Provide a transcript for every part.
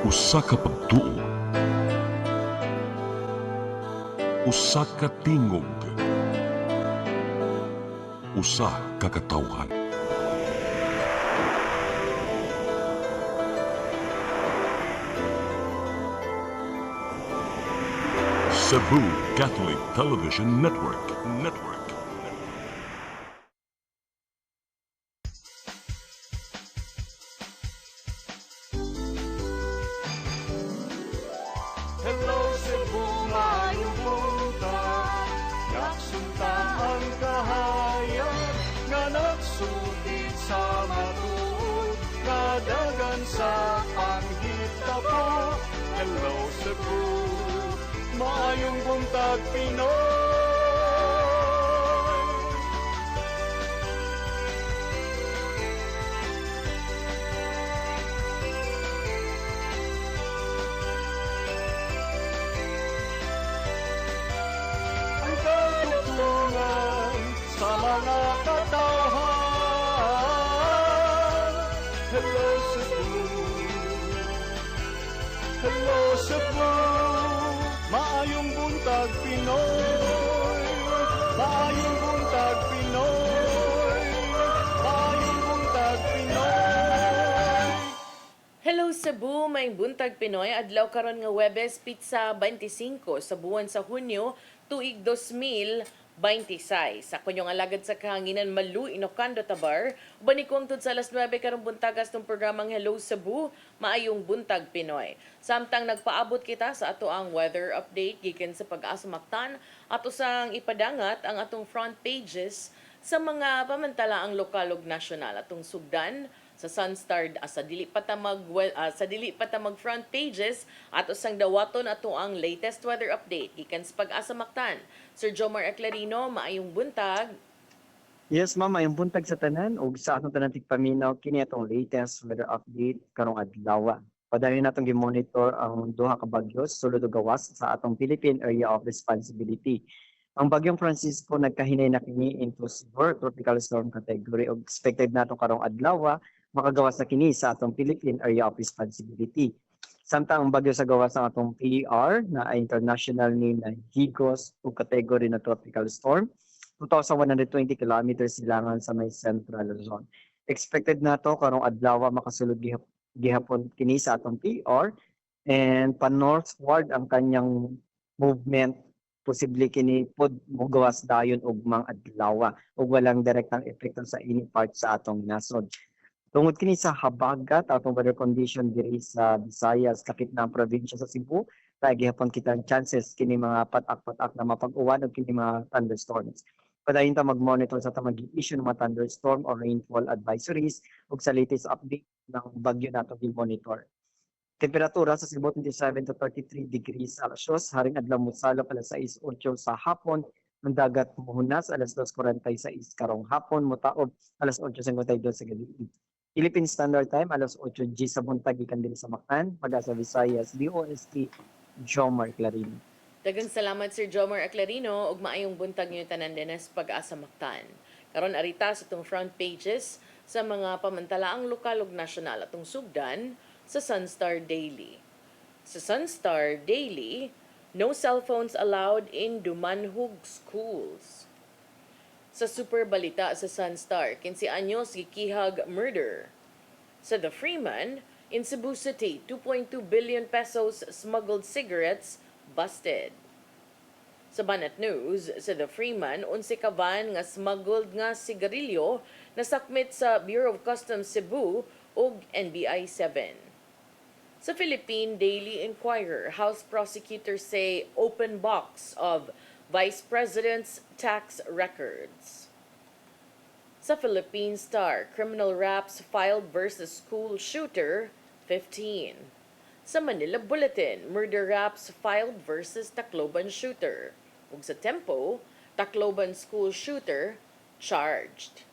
Usa ka pagtuo, usa ka tingog, usa ka katawhan. Cebu Catholic Television Network. Hello Cebu, maayong buntag. Nagsunta ang kahayan nga nagsutit sa matuod, kadagan sa panghitabo. Hello Cebu, maayong buntag Pinoy. Sa mga katawhan. Hello Cebu, hello Cebu, maayong buntag Pinoy, maayong buntag Pinoy, maayong buntag Pinoy. Hello Cebu, may buntag Pinoy, adlaw karon nga Webes, Pizza 25 sa buwan sa Hunyo, tuig 2026. Sa kunyong alagad sa kahanginan Malu, Ilocando, Tabar, ubanikuang tud sa alas 9 karong buntagas ng programang Hello Cebu, maayong buntag Pinoy. Samtang nagpaabot kita sa ato ang weather update gikan sa Pag-asa Mactan at usang ipadangat ang atong front pages sa mga pamantalaang lokal ug nasyonal atong sugdan sa Sunstar sa dili pa ta mag front pages at usang dawaton ato ang latest weather update gikan sa Pag-asa Mactan. Sir Jomar Aclarino, maayong buntag. Yes, ma'am, mayong buntag sa tanan ug sa atong tanan tigpaminaw kini atong latest weather update karong adlaw. Padayon natong gi-monitor ang duha ka bagyo sulod ug gawas sa atong Philippine Area of Responsibility. Ang bagyong Francisco nagkahinay na kini into severe tropical storm category ug expected nato karong adlaw makagawas na kini sa atong Philippine Area of Responsibility. Samtang ang bagyo sa gawas ng atong PER na international name na Higos o category na tropical storm, 2,120 kilometers silangan sa may central Luzon. Expected na to karong adlaw makasulod gihapon kini sa atong PER and pa-northward ang kanyang movement posible kini pod mogawas dayon ugmang adlaw ug walang direktang epekto sa ini part sa atong nasod. Tungod kini sa habagat atong weather condition diri sa Visayas lakip na ang probinsya sa Cebu, kay gihapon kita ang chances kini mga patak-patak na mapag-uwan ug kini mga thunderstorms. Padayon ta mag-monitor sa ta mag-issue ng mga thunderstorm or rainfall advisories ug sa latest update ng bagyo nato gi-monitor. Temperatura sa Cebu 27 to 33 degrees Celsius, haring adlaw mosalop alas 6:08 sa hapon. Ang dagat muhunas alas 2:46 karong hapon, mutaob alas 8:52 sa gabi. Philippine Standard Time, alas 8 G sa buntag gikan din sa Mactan, Pag-asa Visayas, DOST, Jomar Clarino. Daghang salamat Sir Jomar Aclarino ug maayong buntag niyo tanan dinas Pag-asa Mactan. Karon arita sa itong front pages sa mga pamantalaang lokal ug nasyonal atong sugdan sa Sunstar Daily. Sa Sunstar Daily, no cell phones allowed in Dumanhog schools. Sa super balita sa Sunstar, 15 anyos gikihag murder. Sa The Freeman, in Cebu City, 2.2 billion pesos smuggled cigarettes busted. Sa Banat News, sa The Freeman, 11 ka van nga smuggled nga sigarilyo nasakmit sa Bureau of Customs Cebu ug NBI 7. Sa Philippine Daily Inquirer, House prosecutors say open box of Vice President's tax records. Sa Philippine Star, criminal raps filed versus school shooter, 15. Sa Manila Bulletin, murder raps filed versus Tacloban shooter. Ug sa Tempo, Tacloban school shooter, charged.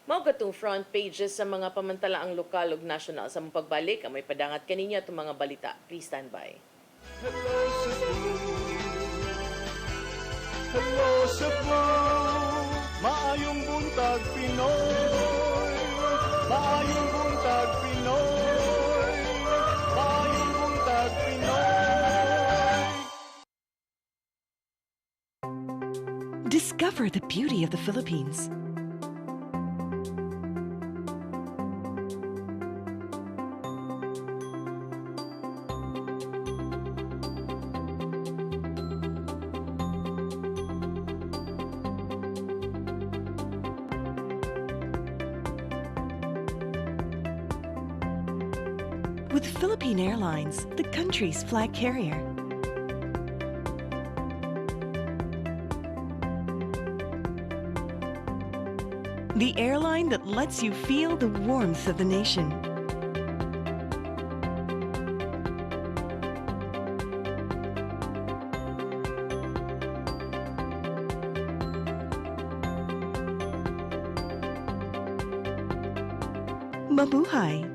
Mao katong front pages sa mga pamantalaang lokal ug nasyonal. Sa mong pagbalik, ang may padangat kaninya itong mga balita. Please stand by. Hello Cebu, hello Cebu, maayong buntag Pinoy, maayong buntag Pinoy, maayong buntag Discover the beauty of the Philippines. With Philippine Airlines, the country's flag carrier. The airline that lets you feel the warmth of the nation. Mabuhay!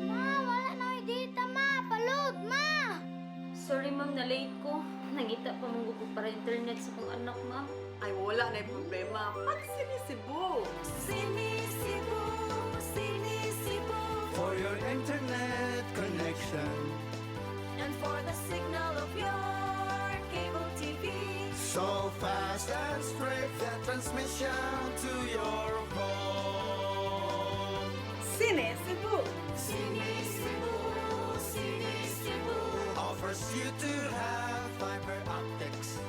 Ma, wala na may data, ma. Palud, ma. Sorry ma'am, na late ko. Nangita pa mong ko para internet sa kong anak ma'am. Ay, wala na yung problema. Pag sinisibo. Sinisibo, sinisibo, For your internet connection, and for the signal of your cable TV. so fast and straight, the transmission to your home. Sinisibo. Sinisibo, sinisibo, Offers you to have fiber optics.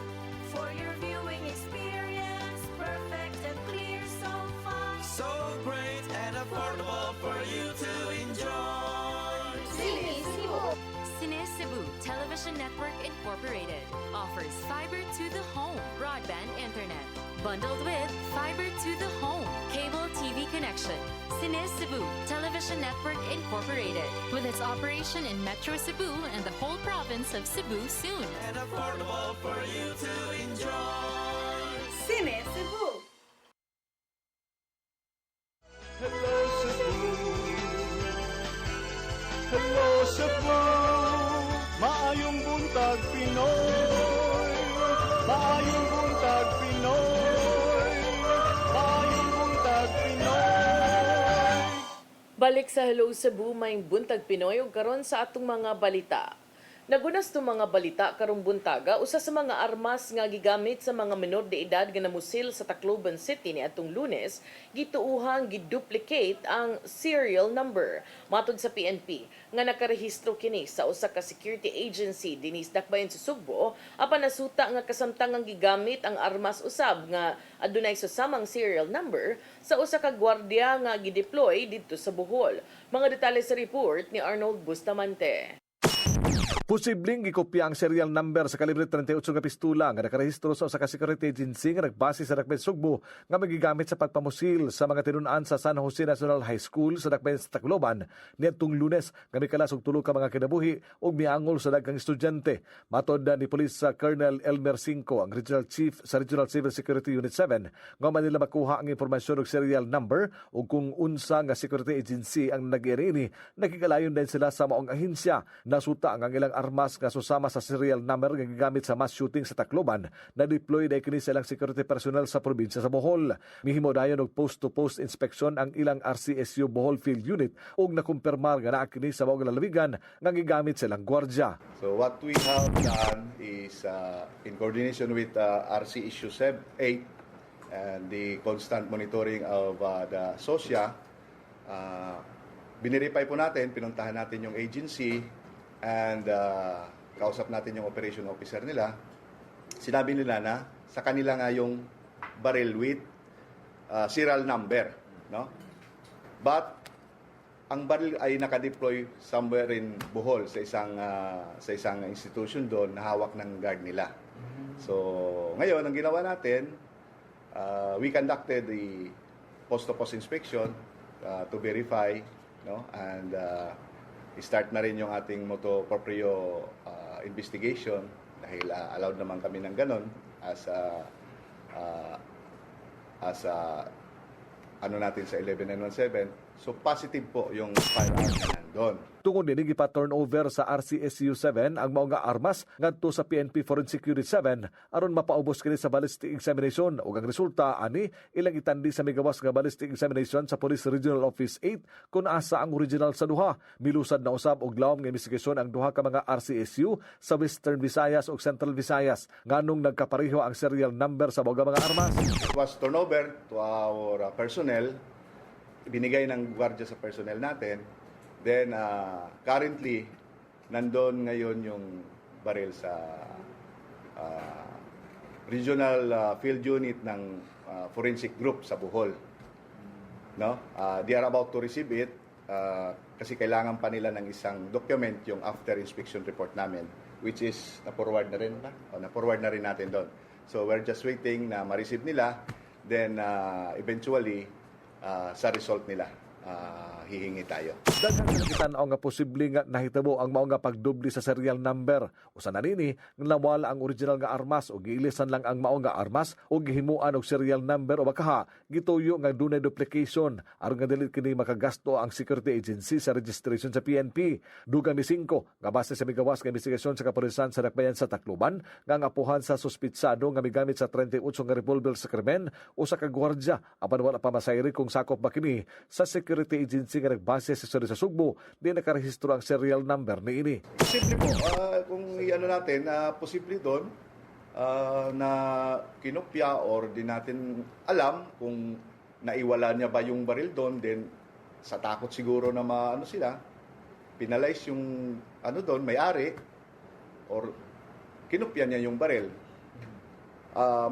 for your viewing experience, perfect and clear, so fast. So great and affordable for you to enjoy. Sinisibo. Cine Cebu Television Network Incorporated offers fiber to the home broadband internet bundled with fiber to the home cable TV connection. Cine Cebu Television Network Incorporated with its operation in Metro Cebu and the whole province of Cebu soon. And affordable for you to enjoy. Sinisibo. Hello, Cebu. Hello, Cebu. Maayong buntag, Pinoy. Maayong buntag, Pinoy. Maayong buntag, Pinoy. Balik sa Hello Cebu, may buntag Pinoy ug karon sa atong mga balita. Nagunas tong mga balita karong buntaga usa sa mga armas nga gigamit sa mga menor de edad nga namusil sa Tacloban City ni atong Lunes gituuhang giduplicate ang serial number. Matod sa PNP nga nakarehistro kini sa usa ka security agency dinhi sa Dakbayan sa Sugbo apan nasuta nga kasamtangang gigamit ang armas usab nga adunay susamang serial number sa usa ka gwardiya nga gideploy didto sa Bohol. Mga detalye sa report ni Arnold Bustamante. Posibleng gikopya ang serial number sa kalibre 38 nga pistola nga nakarehistro sa usa ka security agency nga nagbase sa Dakbayan Sugbo nga magigamit sa pagpamusil sa mga tinun-an sa San Jose National High School sa Dakbayan sa Tacloban niadtong Lunes nga mikalas og tulo ka mga kinabuhi ug miangol sa daghang estudyante. Matod ni Police Colonel Elmer Cinco, ang Regional Chief sa Regional Civil Security Unit 7, nga man nila makuha ang impormasyon og serial number ug kung unsa nga security agency ang nag-irini, nakikalayon din sila sa maong ahensya. Nasuta ang ilang armas nga susama sa serial number nga gigamit sa mass shooting sa Tacloban na deploy na kini sa ilang security personnel sa probinsya sa Bohol. Mihimo dayon og post-to-post inspection ang ilang RCSU Bohol Field Unit ug nakumpirmar nga naa kini sa maong lalawigan nga gigamit sa ilang gwardya. So what we have done is in coordination with RCSU 8 and the constant monitoring of the SOSIA, binirify po natin, pinuntahan natin yung agency and kausap natin yung operation officer nila. Sinabi nila na sa kanila nga yung barrel with serial number, no? But ang baril ay nakadeploy somewhere in Bohol sa isang institution doon na hawak ng guard nila. So, ngayon ang ginawa natin, we conducted the post-to-post inspection to verify, no? And start na rin yung ating motu proprio investigation dahil allowed naman kami ng ganon as ano natin sa 11917. So positive po yung firearm na doon. Tungod din gipa-turnover sa RCSU-7 ang mao nga armas ngadto sa PNP Forensic Unit 7 aron mapaubos kini sa ballistic examination ug ang resulta ani ilang itandi sa migawas nga ballistic examination sa Police Regional Office 8 kung asa ang original sa duha. Milusad na usab og lawom nga investigasyon ang duha ka mga RCSU sa Western Visayas ug Central Visayas nganong nagkapareho ang serial number sa mga armas. It was turnover to our personnel, binigay ng gwardiya sa personnel natin. Then, currently, nandun ngayon yung baril sa Regional Field Unit ng Forensic Group sa Bohol. No? They are about to receive it kasi kailangan pa nila ng isang document, yung after inspection report namin, which is na-forward na rin ba? Na-forward na rin natin doon. So, we're just waiting na ma-receive nila. Then, eventually, sa result nila, hihingi tayo. Daghang nakita-an nga posible nga nahitabo ang mao nga pagdubli sa serial number. Usa na nini nga nawala ang original nga armas o giilisan lang ang mao nga armas o gihimuan og serial number o bakaha gituyo nga dunay duplication aron nga dili kini makagasto ang security agency sa registration sa PNP. Dugang ni 5 nga base sa migawas nga investigasyon sa kapulisan sa Dakbayan sa Tacloban nga ang apuhan sa suspitsado nga migamit sa 38 nga revolver sa krimen o sa kagwardya apan wala pa masayri kung sakop ba kini sa security agency nga nagbase sa sa Sugbo, di nakarehistro ang serial number ni ini. Posible po, kung i-ano natin, posible doon na kinopya or di natin alam kung naiwala niya ba yung baril doon, then sa takot siguro na maano sila, penalize yung doon, may-ari, or kinopya niya yung baril.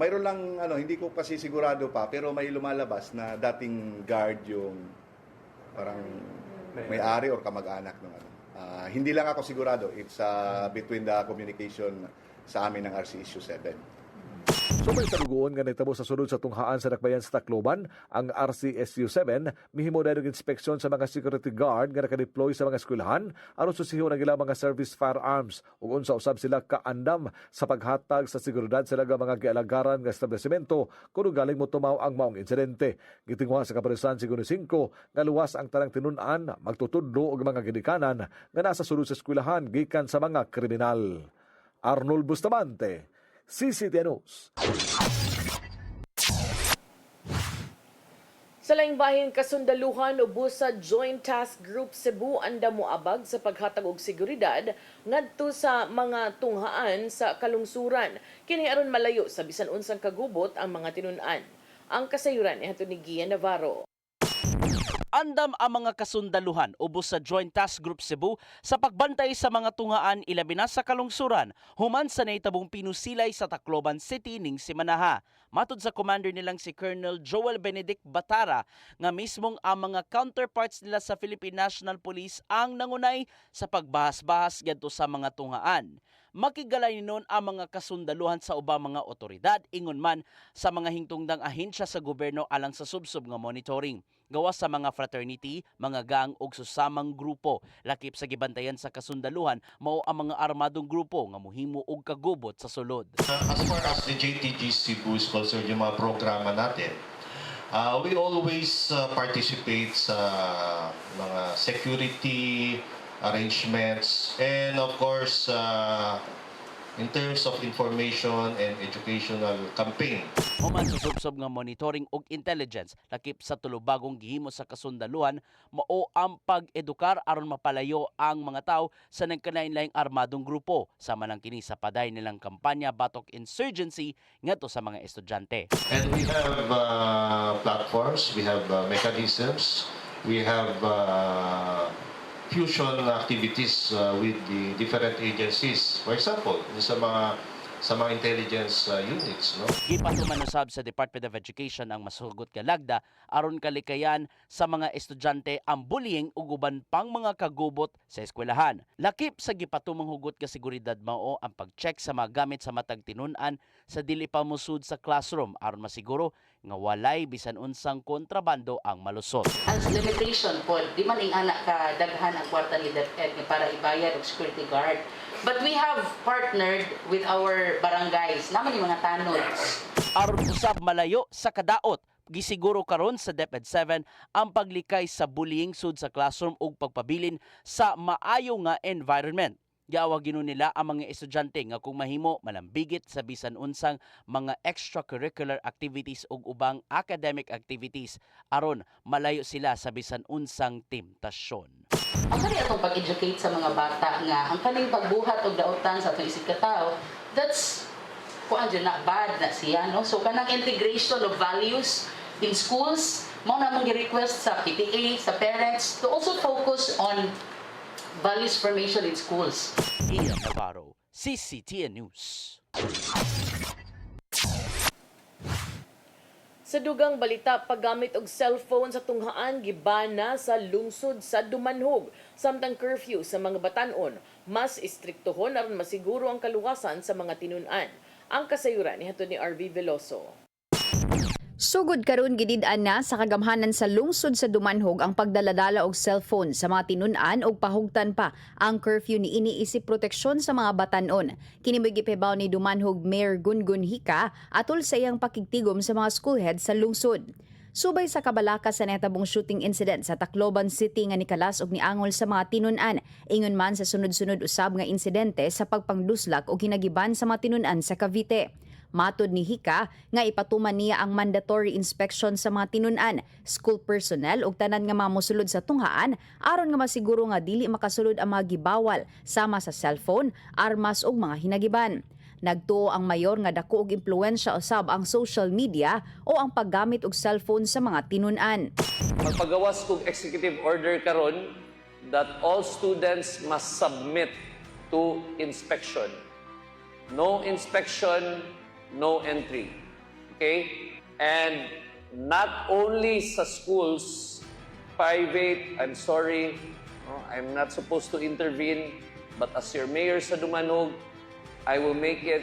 Mayroon lang, hindi ko kasi sigurado pa, pero may lumalabas na dating guard yung parang may-ari or kamag-anak ng hindi lang ako sigurado. It's between the communication sa amin ng RCSU 7. So may talugoon nga nagtabo sa sunod sa tunghaan sa Dakbayan sa Tacloban, ang RCSU-7 mihimo dahil inspeksyon sa mga security guard nga nakadeploy sa mga eskwelahan aron susihon ang ilang mga service firearms ug unsa usab sila kaandam sa paghatag sa seguridad sa mga gialagaran nga establishmento kuno galing mo tumaw ang maong insidente. Gitingwa sa Kapulisan Segundo 5 nga luwas ang tanang tinun-an magtutudlo og mga gidikanan nga nasa sulod sa eskwelahan gikan sa mga kriminal. Arnold Bustamante, CCTV News. Sa laing bahin kasundaluhan ubos sa Joint Task Group Cebu anda moabag sa paghatag og seguridad ngadto sa mga tunghaan sa kalungsuran. Kini aron malayo sa bisan unsang kagubot ang mga tinun-an. Ang kasayuran ni ni Gian Navarro. Andam ang mga kasundaluhan ubos sa Joint Task Group Cebu sa pagbantay sa mga tungaan ilabi na sa kalungsuran human sa nahitabong pinusilay sa Tacloban City ning Simanaha. Matud sa commander nilang si Colonel Joel Benedict Batara nga mismong ang mga counterparts nila sa Philippine National Police ang nangunay sa pagbahas-bahas ngadto sa mga tungaan. Makigalay nun ang mga kasundaluhan sa ubang mga otoridad ingon man sa mga hingtungdang ahensya sa gobyerno alang sa subsub nga monitoring. Gawas sa mga fraternity, mga gang ug susamang grupo. Lakip sa gibantayan sa kasundaluhan mao ang mga armadong grupo nga mohimo og kagubot sa sulod. As far as the JTG Cebu is concerned, yung mga programa natin, we always participate sa mga security arrangements and of course in terms of information and educational campaign. Human sa subsob nga monitoring ug intelligence lakip sa tulubagong gihimo sa kasundaluhan mao ang pag-edukar aron mapalayo ang mga tao sa nagkalain-laing armadong grupo sama lang kini sa paday nilang kampanya batok insurgency ngadto sa mga estudyante. And we have platforms, we have mechanisms, we have fusion activities with the different agencies. For example, sa mga intelligence units, no? Gipatuman usab sa Department of Education ang masugot nga lagda aron kalikayan sa mga estudyante ang bullying ug uban pang mga kagubot sa eskwelahan. Lakip sa gipatumang hugot nga seguridad mao ang pag-check sa mga gamit sa matag tinun-an sa dili pa musud sa classroom aron masiguro nga walay bisan unsang kontrabando ang malusot. As limitation po, di man ing anak ka daghan ang kwarta ni DepEd para ibayad og security guard. But we have partnered with our barangays, naman yung mga tanods. Aron usab malayo sa kadaot, gisiguro karon sa DepEd 7 ang paglikay sa bullying sud sa classroom ug pagpabilin sa maayo nga environment. Giawag gino nila ang mga estudyante nga kung mahimo malambigit sa bisan unsang mga extracurricular activities ug ubang academic activities aron malayo sila sa bisan unsang temptasyon. Ang kani atong pag-educate sa mga bata nga ang kaning pagbuhat og daotan sa atong isig katao, that's kuan na bad na siya, no? So kanang integration of values in schools, mao na mong gi-request sa PTA, sa parents to also focus on values formation in schools. Ian Navarro, CCTN News. Sa dugang balita, paggamit og cellphone sa tunghaan gibana sa lungsod sa Dumanhog. Samtang curfew sa mga batan-on, mas istriktohon aron masiguro ang kaluwasan sa mga tinun-an. Ang kasayuran ni hatod ni RV Veloso. Sugod karon gidid-an na sa kagamhanan sa lungsod sa Dumanhog ang pagdaladala og cellphone sa mga tinun-an ug pahugtan pa ang curfew ni iniisip proteksyon sa mga batan-on. Kini gipebaw ni Dumanhog Mayor Gungun Hika atol sa iyang pakigtigom sa mga schoolhead sa lungsod. Subay sa kabalaka sa nahitabong shooting incident sa Tacloban City nga nikalas og niangol sa mga tinun-an, ingon man sa sunod-sunod usab nga insidente sa pagpangduslak o hinagiban sa mga tinun-an sa Cavite. Matod ni Hika nga ipatuman niya ang mandatory inspection sa mga tinun-an, school personnel ug tanan nga mamosulod sa tunghaan aron nga masiguro nga dili makasulod ang mga gibawal sama sa cellphone, armas ug mga hinagiban. Nagtuo ang mayor nga dako og impluwensya usab ang social media o ang paggamit og cellphone sa mga tinun-an. Magpagawas kog executive order karon that all students must submit to inspection. No inspection, no entry. Okay? And not only sa schools, private, I'm sorry, I'm not supposed to intervene, but as your mayor sa Dumanhog, I will make it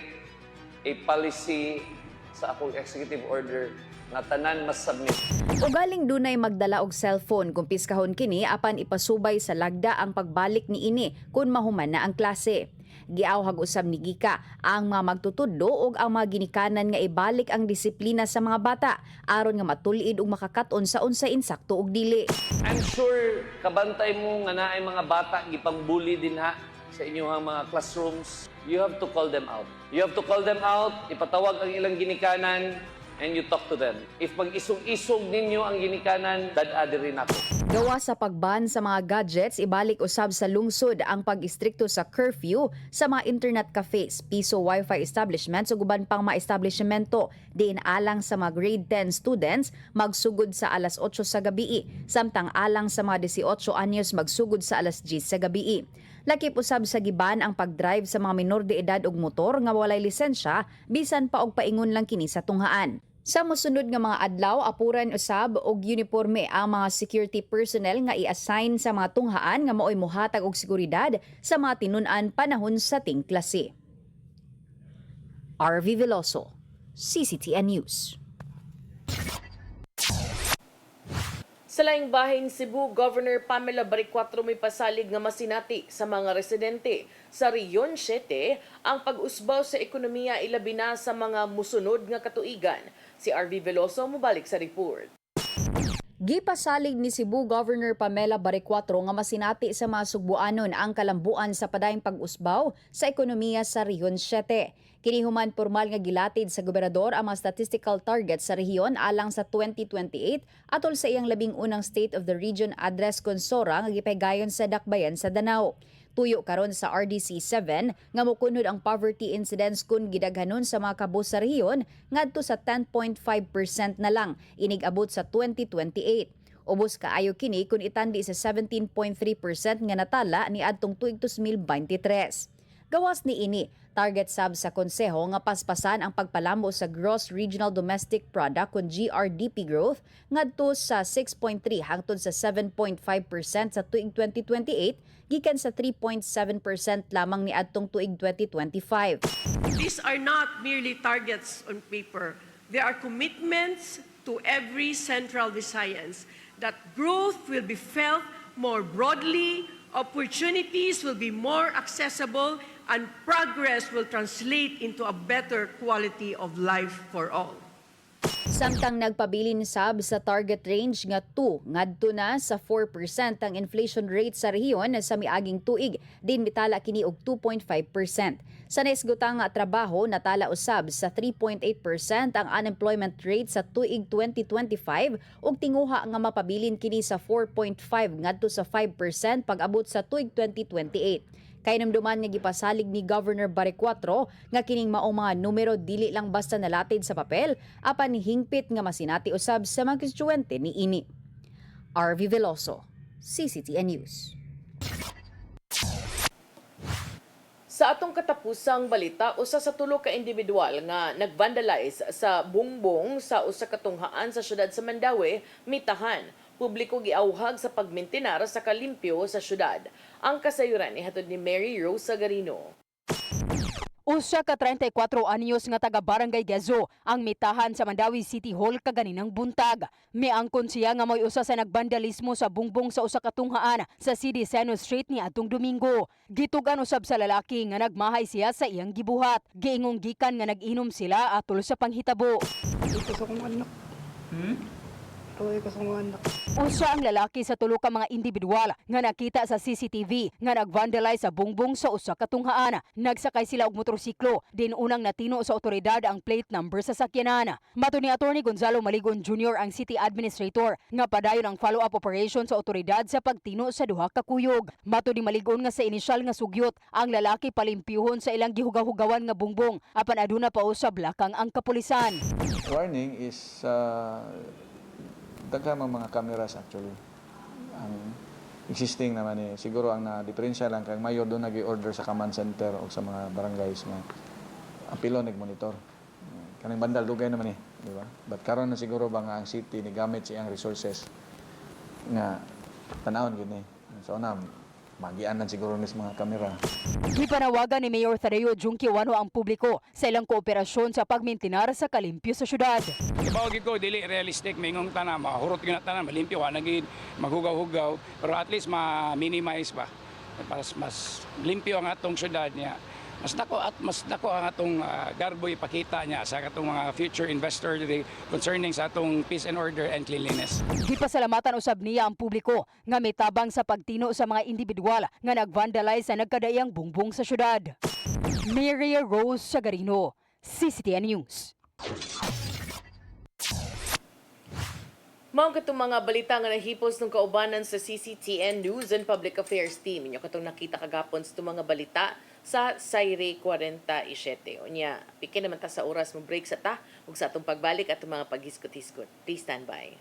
a policy sa akong executive order nga tanan mas submit. Ugaling dunay magdala og cellphone kung piskahon kini apan ipasubay sa lagda ang pagbalik ni ini kung mahuman na ang klase. Giawhag usab ni Gika ang mga magtutudlo ug ang mga ginikanan nga ibalik ang disiplina sa mga bata aron nga matulid ug makakaton sa unsay insakto ug dili. I'm sure kabantay mo nga naay mga bata gipang-bully din ha sa inyong mga classrooms. You have to call them out. You have to call them out, ipatawag ang ilang ginikanan, and you talk to them. If mag-isog-isog ninyo ang ginikanan, dadadi rin ako. Gawa sa pagban sa mga gadgets, ibalik usab sa lungsod ang pag-istrikto sa curfew sa mga internet cafes, piso wifi establishments ug uban pang mga establishmento diin alang sa mga grade 10 students magsugod sa alas 8 sa gabi, samtang alang sa mga 18 anyos magsugod sa alas 10 sa gabi. Lakip usab sa giban ang pag-drive sa mga minor de edad og motor nga walay lisensya bisan pa og paingon lang kini sa tunghaan. Sa mosunod nga mga adlaw, apuran usab og uniforme ang mga security personnel nga i-assign sa mga tunghaan nga maoy mohatag og seguridad sa mga tinun-an panahon sa ting klase. RV Veloso, CCTN News. Sa laing bahin Cebu, Governor Pamela Baricuatro may pasalig nga masinati sa mga residente sa Riyon 7 ang pag-usbaw sa ekonomiya ilabi na sa mga musunod nga katuigan. Si RV Veloso mobalik sa report. Gipasalig ni Cebu Governor Pamela Baricuatro nga masinati sa mga Sugbuanon ang kalambuan sa padayong pag-usbaw sa ekonomiya sa Riyon 7. Kini human pormal nga gilatid sa gobernador ang mga statistical targets sa rehiyon alang sa 2028 atol sa iyang labing unang State of the Region Address Consora nga gipahigayon sa Dakbayan sa Danao. Tuyo karon sa RDC 7 nga mokunod ang poverty incidence kun gidaghanon sa mga kabus sa rehiyon ngadto sa 10.5% na lang inig-abot sa 2028. Ubos kaayo kini kun itandi sa 17.3% nga natala ni adtong tuig 2023. Gawas ni ini, target sab sa konseho nga paspasan ang pagpalamo sa Gross Regional Domestic Product kun GRDP growth ngadto sa 6.3 hangtod sa 7.5% sa tuig 2028 gikan sa 3.7% lamang ni adtong tuig 2025. These are not merely targets on paper. They are commitments to every Central Visayans that growth will be felt more broadly, opportunities will be more accessible, and progress will translate into a better quality of life for all. Samtang nagpabilin sab sa target range nga 2 ngadto na sa 4% ang inflation rate sa rehiyon sa miaging tuig, din mitala kini og 2.5%. Sa naisgutang nga trabaho natala usab sa 3.8% ang unemployment rate sa tuig 2025 ug tinguha nga mapabilin kini sa 4.5 ngadto sa 5% pag-abot sa tuig 2028. Kay namduman nga gipasalig ni Governor Baricuatro nga kining maong mga numero dili lang basta nalatid sa papel apan hingpit nga masinati usab sa mga konstituente ni ini. RV Veloso, CCTN News. Sa atong katapusang balita, usa sa tulo ka individual nga nagvandalize sa bungbong sa usa ka tunghaan sa syudad sa Mandaue, mitahan. Publiko giauhag sa pagmintinar sa kalimpyo sa syudad. Ang kasayuran ihatod ni Mary Rose Sagarino. Usa ka 34 anyos nga taga Barangay Gazo ang mitahan sa Mandaue City Hall kaganinang buntag. Miangkon siya nga may usa sa nagbandalismo sa bungbong sa usa ka tunghaan sa CD Seno Street ni atong Domingo. Gitugan usab sa lalaki nga nagmahay siya sa iyang gibuhat. Giingong gikan nga nag-inom sila atol sa panghitabo. Ito sa kong anak. Usa ang lalaki sa tulo ka mga individual nga nakita sa CCTV nga nagvandalize sa bungbong sa usa ka tunghaan. Nagsakay sila og motorsiklo, din unang natino sa otoridad ang plate number sa sakyanan. Mato ni Attorney Gonzalo Maligon Jr. ang city administrator nga padayon ang follow-up operation sa otoridad sa pagtino sa duha ka kuyog. Mato ni Maligon nga sa inisyal nga sugyot, ang lalaki palimpyuhon sa ilang gihugaw-hugawan nga bungbong apan aduna pa usab lakang ang kapulisan. Warning is daghan mga cameras actually. Ang existing naman siguro ang na-diferensya lang kay mayor doon nag-order sa command center o sa mga barangays nga ang pilo nag-monitor. Kaning bandal dugay naman di ba? But karon na siguro ba nga ang city ni gamit siyang resources nga tanawon gid ni. So na magianan siguro nis mga kamera. Gipanawagan ni Mayor Tadeo Junquiwano ang publiko sa ilang kooperasyon sa pagmintinar sa kalimpyo sa syudad. Ibawag ko dili realistic mingong tanan, mahurot gyud na tanan, malimpyo wa nagid maghugaw-hugaw, pero at least ma-minimize ba. Mas limpyo ang atong syudad niya. Mas dako ang atong garbo ipakita niya sa atong mga future investor concerning sa atong peace and order and cleanliness. Gipasalamatan usab niya ang publiko nga mitabang sa pagtino sa mga individual nga nagvandalize sa nagkadayang bungbong sa syudad. Mary Rose Sagarino, CCTN News. Mao katong mga balita nga nahipos ng kaubanan sa CCTN News and Public Affairs Team. Inyo katong nakita kagapon sa mga balita sa Saire 47. Unya, piki naman ta sa oras mo break sa ta ug sa atong pagbalik at mga paghisgot-hisgot. Please stand by.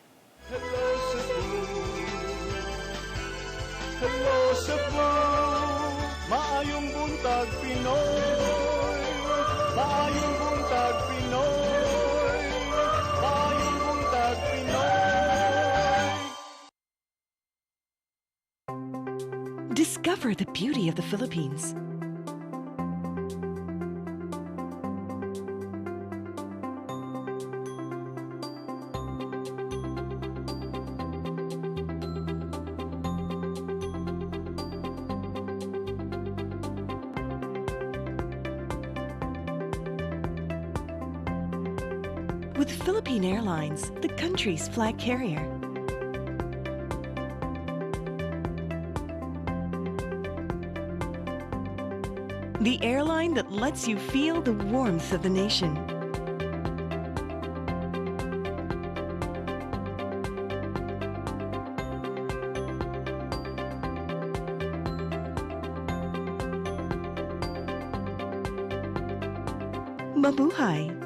Hello Cebu, maayong buntag Pinoy. Maayong buntag Pinoy. Maayong buntag Pinoy. Discover the beauty of the Philippines. With Philippine Airlines, the country's flag carrier. The airline that lets you feel the warmth of the nation. Mabuhay!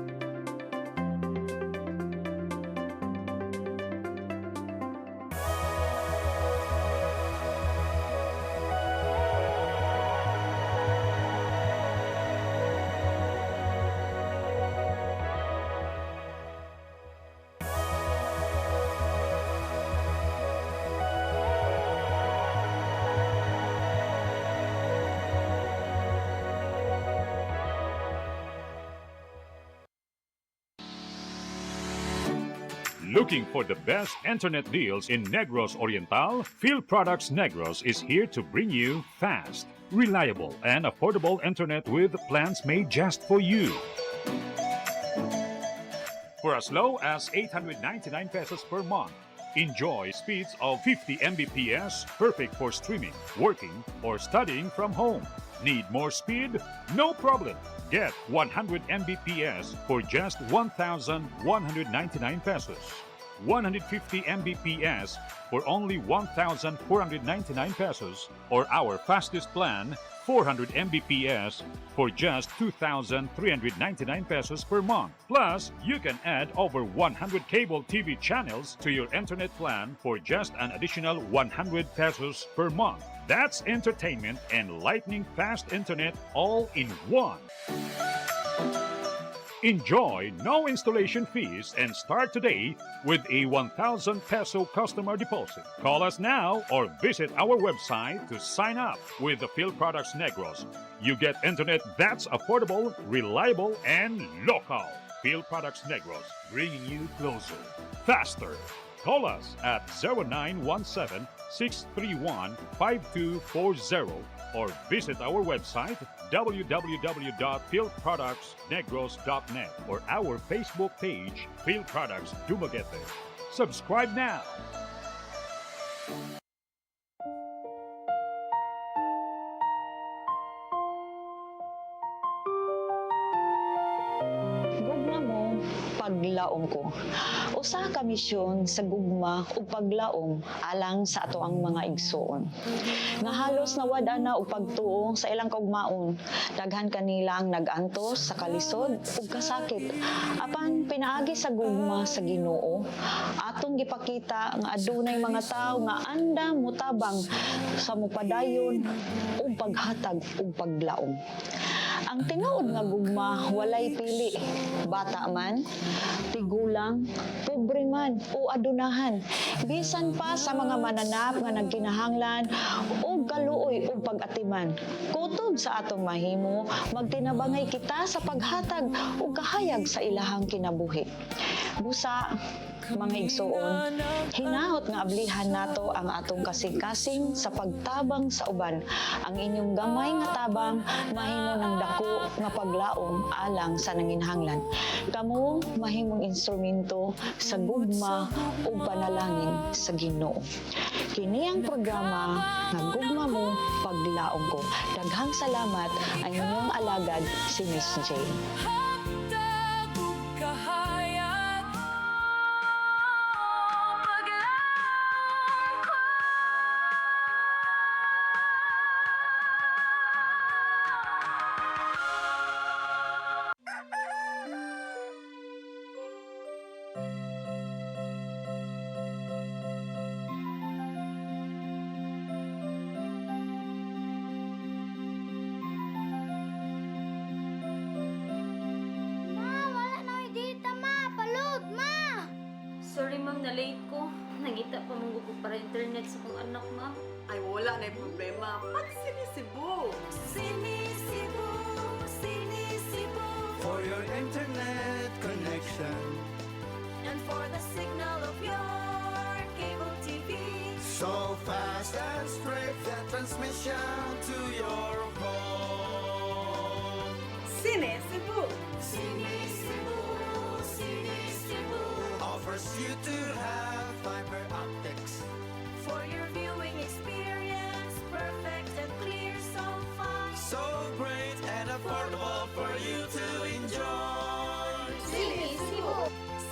Looking for the best internet deals in Negros Oriental? Field Products Negros is here to bring you fast, reliable, and affordable internet with plans made just for you. for as low as 899 pesos per month. Enjoy speeds of 50 Mbps, perfect for streaming, working, or studying from home. Need more speed? No problem. Get 100 Mbps for just 1,199 pesos. 150 Mbps for only 1,499 pesos, or our fastest plan, 400 Mbps for just 2,399 pesos per month. Plus, you can add over 100 cable TV channels to your internet plan for just an additional 100 pesos per month. That's entertainment and lightning fast internet all in one. Enjoy no installation fees and start today with a 1,000 peso customer deposit. Call us now or visit our website to sign up with the Phil Products Negros. You get internet that's affordable, reliable, and local. Phil Products Negros, bringing you closer, faster. Call us at 0917-631-5240 or visit our website www.philproductsnegros.net or our Facebook page, Phil Products Dumaguete. Subscribe now. Gugma mo, paglaom ko. Usa ka misyon sa gugma ug paglaom alang sa ato ang mga igsoon. Nga halos nawad na og pagtuo sa ilang kaugmaon. Daghan kanila ang nag-antos sa kalisod ug kasakit. Apan pinaagi sa gugma sa Ginoo, atong gipakita nga adunay mga tawo nga andam mutabang sa mupadayon ug paghatag ug paglaom. Ang tinuod nga gugma walay pili, bata man, tigulang, pobre man o adunahan. Bisan pa sa mga mananap nga nagkinahanglan o kaluoy o pag-atiman. Kutob sa atong mahimo, magtinabangay kita sa paghatag o kahayag sa ilahang kinabuhi. Busa, mga igsoon, hinahot nga ablihan nato ang atong kasing-kasing sa pagtabang sa uban. Ang inyong gamay nga tabang mahimo ng dako nga paglaom alang sa nanginhanglan. Kamo mahimong instrumento sa gugma o panalangin sa Ginoo. Kini ang programa nga Gugma Mo, Paglaom Ko. Daghang salamat ang inyong alagad si Miss J. Sorry ma'am, na late ko. Nangita pa mong ko para internet sa kong anak, ma'am. Ay, wala na yung problema. Pag sinisibo. Sinisibo, sinisibo. For your internet connection. And for the signal of your cable TV. So fast and straight, that transmission to your home. Sinisibo. Sinisibo, sinisibo. Offers you to have fiber optics. For your viewing experience, perfect and clear so far. So great and affordable for you to enjoy. Sinisibo.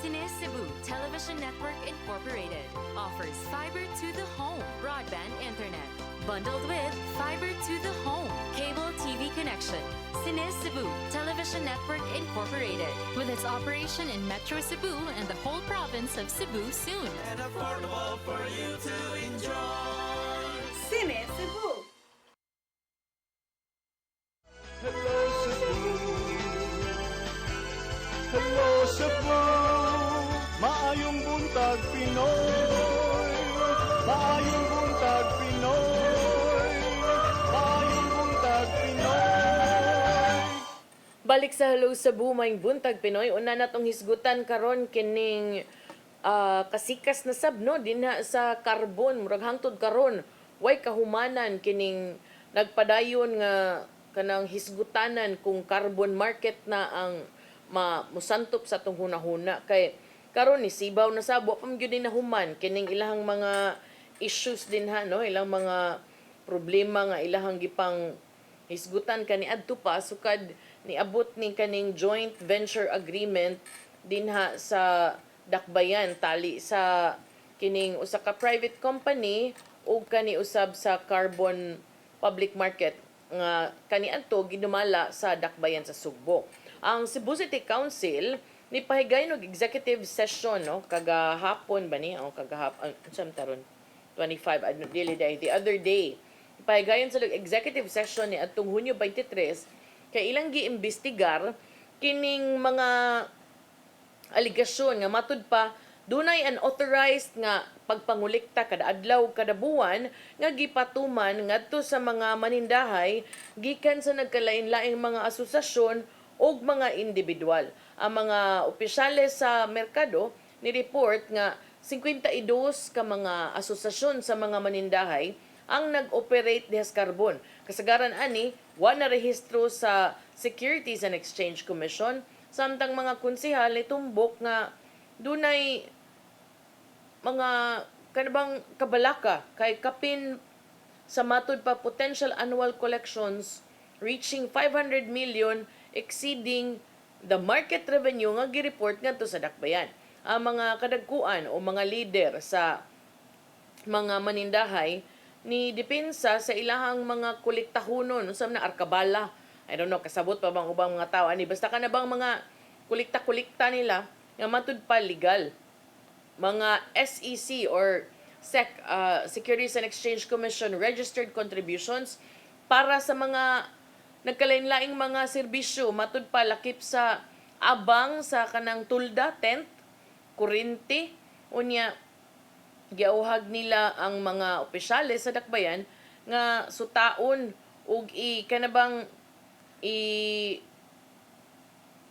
Cine Cebu Television Network Incorporated offers fiber to the home broadband internet. Bundled with fiber to the home cable TV connection. Cine Cebu Television Network Incorporated, with its operation in Metro Cebu and the whole province of Cebu soon. And affordable for you to enjoy. Sinisibo. Hello Cebu. Hello Cebu. Maayong buntag Pinoy. Maayong buntag Pinoy. Maayong buntag Pinoy. Balik sa Hello Cebu, maing buntag Pinoy. Una natong hisgutan karon kining kasikas na sabno dinha sa carbon, murag hangtod karon. Way kahumanan kining nagpadayon nga kanang hisgutanan kung carbon market na ang musantop sa atong hunahuna kay karon ni sibaw na sabo pa gyud na human kining ilahang mga issues din ha no, ilang mga problema nga ilahang gipang hisgutan kani adto pa sukad niabot ni kaning joint venture agreement dinha sa Dakbayan tali sa kining usa ka private company o kani usab sa carbon public market nga kaniadto ginumala sa Dakbayan sa Sugbo. Ang Cebu City Council ni pahigay og executive session no kagahapon ba ni o kagahapon unsam taron 25 dili day the other day pahigayon sa executive session ni atong Hunyo 23 kay ilang giimbestigar kining mga aligasyon nga matud pa dunay unauthorized nga pagpangulikta kada adlaw kada buwan nga gipatuman ngadto sa mga manindahay gikan sa nagkalain-laing mga asosasyon o mga individual. Ang mga opisyales sa merkado ni report nga 52 ka mga asosasyon sa mga manindahay ang nag-operate dihas carbon. Kasagaran ani, wala na rehistro sa Securities and Exchange Commission, samtang mga konsehal tumbok nga dunay mga kanabang kabalaka kay kapin sa matud pa potential annual collections reaching 500 million exceeding the market revenue nga gireport ngadto sa Dakbayan. Ang mga kadagkuan o mga leader sa mga manindahay ni depensa sa ilahang mga kolektahonon usab na arkabala. I don't know kasabot pa bang ubang mga tao ani basta kana bang mga kolekta nila nga matud pa legal. Mga SEC or SEC Securities and Exchange Commission registered contributions para sa mga nagkalain-laing mga serbisyo matud pa lakip sa abang sa kanang tulda tent kuryente unya giauhag nila ang mga opisyales sa Dakbayan nga sutaon ug kanabang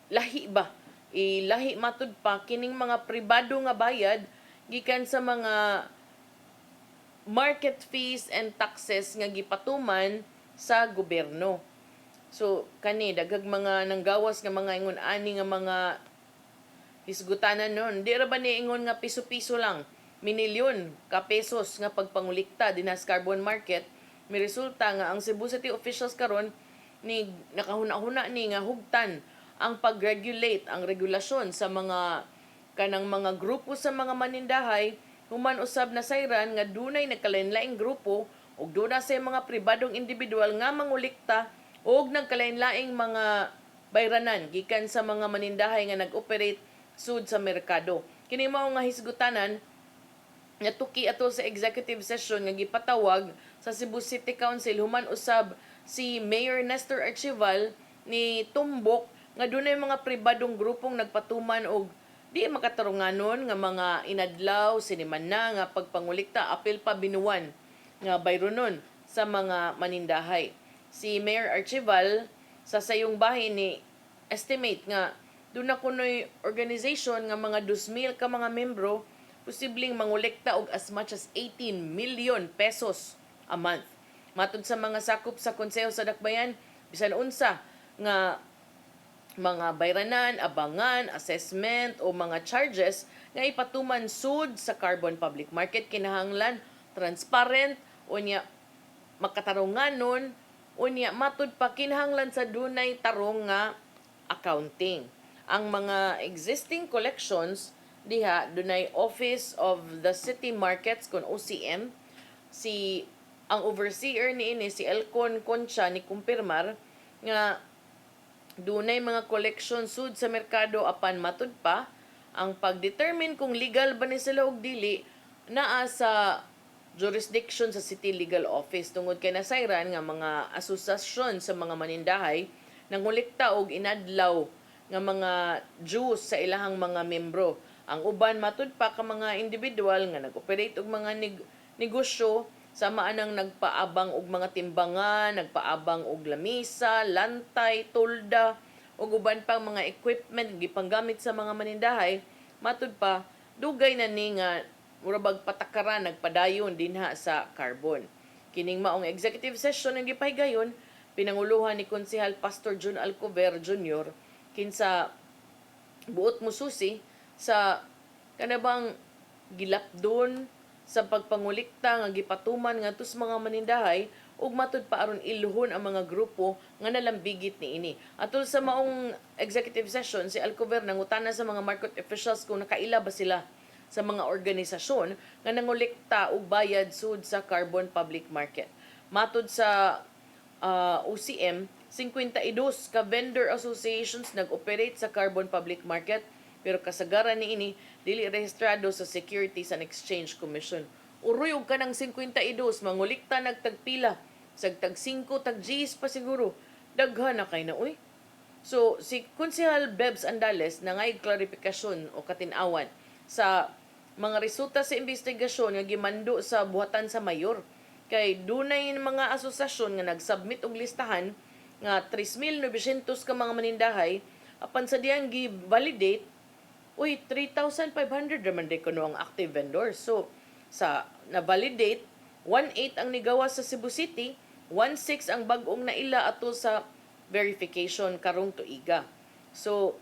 lahi matud pa kining mga pribado nga bayad gikan sa mga market fees and taxes nga gipatuman sa gobyerno. So kani daghang mga nanggawas nga mga ingon ani nga mga hisgutanan nun. Di ra ba ni ingon nga piso-piso lang, minilyon ka pesos nga pagpangulikta dinas carbon market, may resulta nga ang Cebu City officials karon ni nakahuna-huna ni nga hugtan ang pag-regulate, ang regulasyon sa mga kanang mga grupo sa mga manindahay, human usab na sayran nga dunay nagkalain-laing grupo ug duna sa mga pribadong individual nga mangulikta ug nagkalain-laing mga bayranan gikan sa mga manindahay nga nag-operate sud sa merkado. Kini mao nga hisgutanan nga tuki ato sa executive session nga gipatawag sa Cebu City Council human usab si Mayor Nestor Archival ni tumbok nga dunay mga pribadong grupong nagpatuman og di makatarunganon nga mga inadlaw siniman na nga pagpangulikta apil pa binuwan nga bayronon sa mga manindahay. Si Mayor Archival sa sayong bahin ni estimate nga doon na kunoy organization nga mga 2,000 ka mga membro posibleng mangolekta og as much as 18 million pesos a month. Matud sa mga sakop sa Konseho sa Dakbayan, bisan unsa nga mga bayranan, abangan, assessment o mga charges nga ipatuman sud sa carbon public market kinahanglan transparent unya makatarunganon unya matud pa kinahanglan sa dunay tarong nga accounting. Ang mga existing collections diha dunay Office of the City Markets kun OCM ang overseer niini si Elcon Concha ni kumpirmar nga dunay mga collection sud sa merkado apan matud pa ang pagdetermine kung legal ba ni sila og dili naa sa jurisdiction sa City Legal Office tungod kay nasayran nga mga asosasyon sa mga manindahay nangolekta og inadlaw nga mga dues sa ilahang mga membro. Ang uban matud pa ka mga individual nga nag-operate og mga negosyo sama anang nagpaabang og mga timbangan, nagpaabang og lamisa, lantay, tolda ug uban pang mga equipment gipanggamit sa mga manindahay, matud pa dugay na ni nga murabag patakaran nagpadayon dinha sa carbon. Kining maong executive session ang gipahigayon pinanguluhan ni Konsehal Pastor Jun Alcover Jr. kinsa buot mo susi sa kanabang gilapdon sa pagpangulikta nga gipatuman ngadto sa mga manindahay ug matud pa aron iluhon ang mga grupo nga nalambigit niini. Atol sa maong executive session, si Alcover nangutana sa mga market officials kung nakaila ba sila sa mga organisasyon nga nangolekta og bayad sud sa carbon public market. Matud sa OCM, 52 ka vendor associations nag-operate sa carbon public market, pero kasagaran niini dili rehistrado sa Securities and Exchange Commission. Uroy og kanang 52 mangulikta nagtagpila, sag tag 5 tag 10 pa siguro. Daghan na kay na uy. So si Konsehal Bebs Andales nangay klarifikasyon o katinawan sa mga resulta sa investigasyon nga gimando sa buhatan sa mayor. Kay dunay mga asosasyon nga nag-submit og listahan nga 3,900 ka mga manindahay, apan sa diyang gi-validate, uy, 3,500 naman din kuno ang active vendors. So, sa na-validate, 1,800 ang nigawas sa Cebu City, 1,600 ang bag-ong naila ato sa verification karong tuiga. So,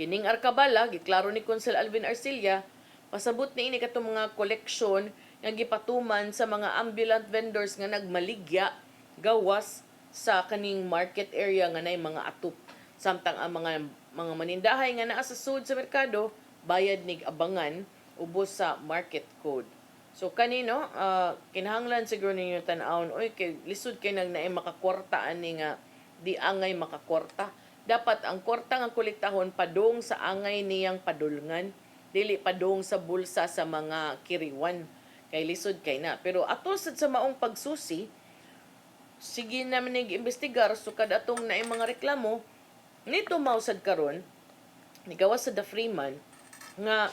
kining arkabala, giklaro ni Consel Alvin Arcilla, pasabot ni ini katong mga koleksyon nga gipatuman sa mga ambulant vendors nga nagmaligya gawas sa kaning market area nga nay mga atup. Samtang ang mga manindahay nga naa sa sud sa merkado bayad nig abangan ubos sa market code. So kanino kinahanglan siguro ninyo tan-awon oy kay lisod kay nag naay makakwarta ani nga di angay makakwarta. Dapat ang kwarta nga kolektahon padung sa angay niyang padulngan, dili padung sa bulsa sa mga kiriwan. Kay lisod kay na. Pero ato sa maong pagsusi, sige namin nag-imbestigar sukad atong naay mga reklamo nito mausad karon nigawas sa The Freeman nga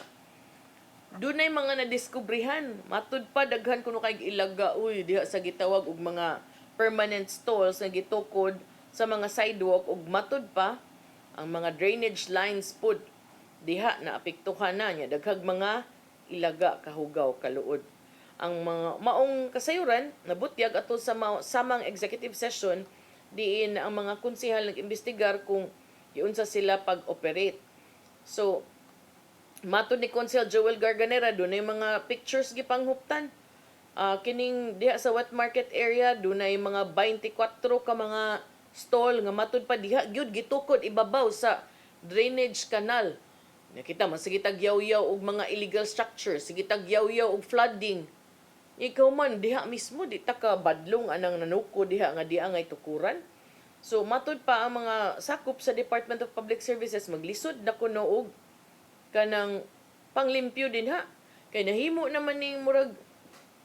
dunay mga nadiskubrihan matud pa daghan kuno kay ilaga uy diha sa gitawag og mga permanent stalls nga gitukod sa mga sidewalk ug matud pa ang mga drainage lines pud diha na apektuhan na nya daghag mga ilaga kahugaw kaluod. Ang mga maong kasayuran nabutyag ato sa samang executive session diin ang mga konsehal nag-imbestigar kung giunsa sila pag-operate. So matud ni Konsehal Joel Garganera dunay mga pictures gipanghuptan. Kining diha sa wet market area dunay mga 24 ka mga stall nga matud pa diha gyud gitukod ibabaw sa drainage canal. Nakita man sige tagyaw-yaw og mga illegal structures, sige tagyaw-yaw og flooding. Ikaw man diha mismo di ta ka badlong anang nanuko diha nga diha ngay tukuran. So matud pa ang mga sakop sa Department of Public Services maglisod na kuno og kanang panglimpyo din ha. Kay nahimo naman ning murag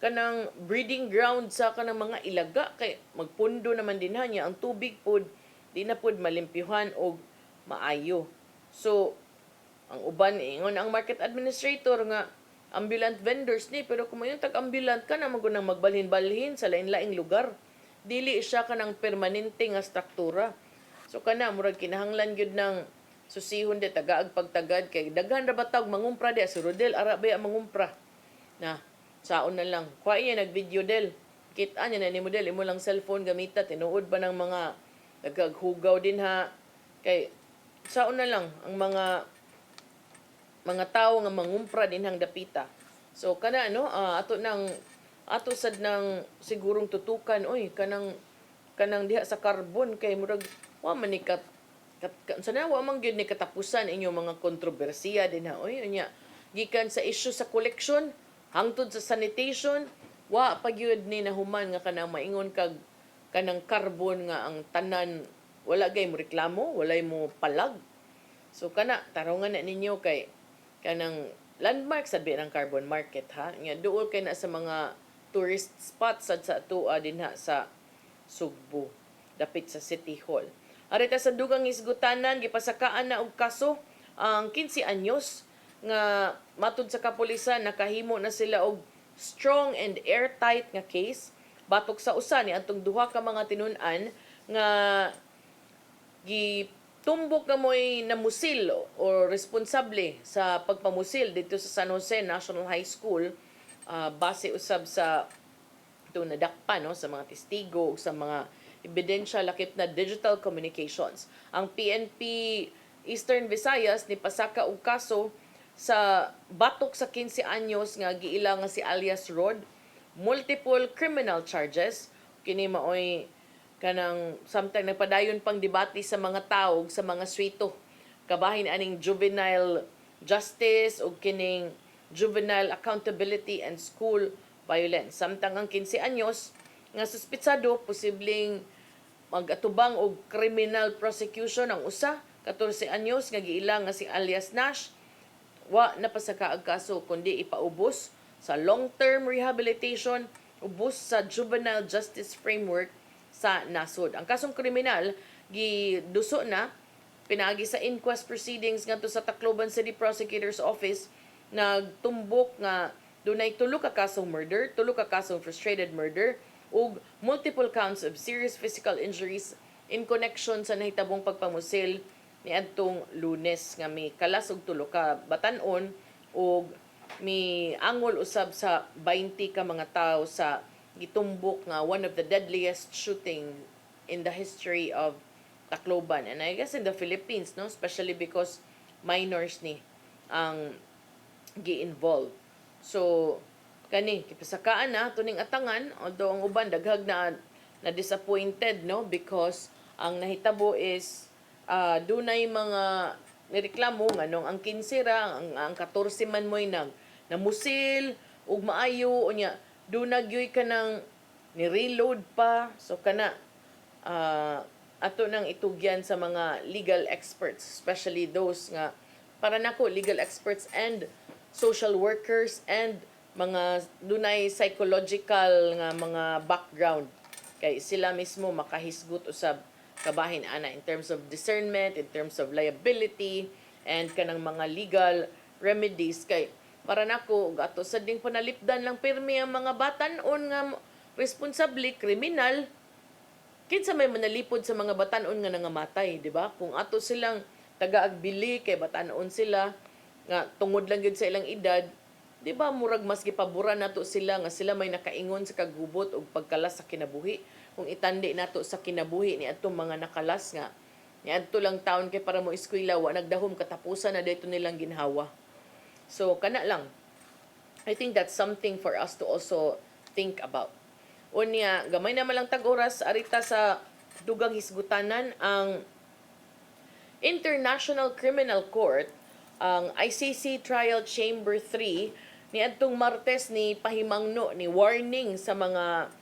kanang breeding ground sa kanang mga ilaga kay magpundo naman din ha niya ang tubig pod di na pod malimpyuhan og maayo. So ang uban ingon ang market administrator nga ambulant vendors ni pero kung yung tag-ambulant ka na magunang magbalhin-balhin sa lain-laing lugar dili siya kanang permanente nga struktura. So kana murag kinahanglan gyud ng susihon de tagaag pagtagad kay daghan ra batag mangumpra de si Rodel ara ba mangumpra na saon na lang kuha iya nag-video del kita niya na ni model imo lang cellphone gamita tinuod ba ng mga nagaghugaw din ha kay saon na lang ang mga tao nga mangumpra din hang dapita. So kana ato sad nang sigurong tutukan oy kanang diha sa carbon kay murag wa man ni sana wa man gyud ni katapusan inyong mga kontrobersiya din ha oy unya gikan sa issue sa collection hangtod sa sanitation wa pa gyud ni nahuman nga kanang maingon kag kanang carbon nga ang tanan wala gay mo reklamo walay mo palag. So kana tarongan na ninyo kay kanang landmark sabi ng carbon market ha nga duol kay na sa mga tourist spots sa atua din ha sa Sugbo dapit sa City Hall. Arita sa dugang isgutanan gipasakaan na og kaso ang 15 anyos nga matud sa kapulisan nakahimo na sila og strong and airtight nga case batok sa usa ni atong duha ka mga tinun-an nga tumbok na mo'y namusil o responsable sa pagpamusil dito sa San Jose National High School base usab sa ito nadakpa no, sa mga testigo sa mga ebidensya lakip na digital communications. Ang PNP Eastern Visayas ni pasaka og kaso sa batok sa 15 anyos nga giila nga si alias Rod, multiple criminal charges. Kini maoy kanang samtang nagpadayon pang debate sa mga tao sa mga swito, kabahin aning juvenile justice o kining juvenile accountability and school violence. Samtang ang 15 anyos nga suspitsado posibleng magatubang og criminal prosecution ang usa, 14 anyos nga giila nga si alias Nash, wa na pa sa kaag kaso kundi ipaubos sa long-term rehabilitation, ubos sa juvenile justice framework sa nasod. Ang kasong kriminal giduso na pinaagi sa inquest proceedings ngadto sa Tacloban City Prosecutor's Office, nagtumbok nga dunay 3 ka kasong murder, 3 ka kasong frustrated murder ug multiple counts of serious physical injuries in connection sa nahitabong pagpamusil ni adtong Lunes nga may kalas og 3 ka batan-on ug mi angol usab sa 20 ka mga tawo sa gitumbok nga one of the deadliest shooting in the history of Tacloban, and I guess in the Philippines, no, especially because minors ni ang gi-involve. So kani kipasakaan na tuning atangan, although ang uban daghag na disappointed, no, because ang nahitabo is dunay mga nireklamo nga nung ang 15 ra ang 14 man moy namusil ug maayo unya dunag yoy kanang ni-reload pa, so kana ato nang itugyan sa mga legal experts, especially those nga para nako legal experts and social workers and mga dunay psychological nga mga background kay sila mismo makahisgot usab kabahin ana in terms of discernment, in terms of liability and kanang mga legal remedies. Kay para nako ato sa ding panalipdan lang pirmi ang mga batan-on nga responsable kriminal, kinsa may manalipod sa mga batan-on nga nangamatay, di ba? Kung ato silang tagaagbili kay batan-on sila nga tungod lang gyud sa ilang edad, di ba murag mas gipabura nato sila nga sila may nakaingon sa kagubot ug pagkalas sa kinabuhi. Kung itandi nato sa kinabuhi ni atong mga nakalas nga ni adto lang taon kay para mo eskwela wa nagdahom katapusan na dayto nilang ginhawa. So kana lang, I think that's something for us to also think about. Unya, gamay na malang tag-oras arita sa dugang hisgutanan ang International Criminal Court, ang ICC Trial Chamber 3 ni adtong Martes ni pahimangno ni warning sa mga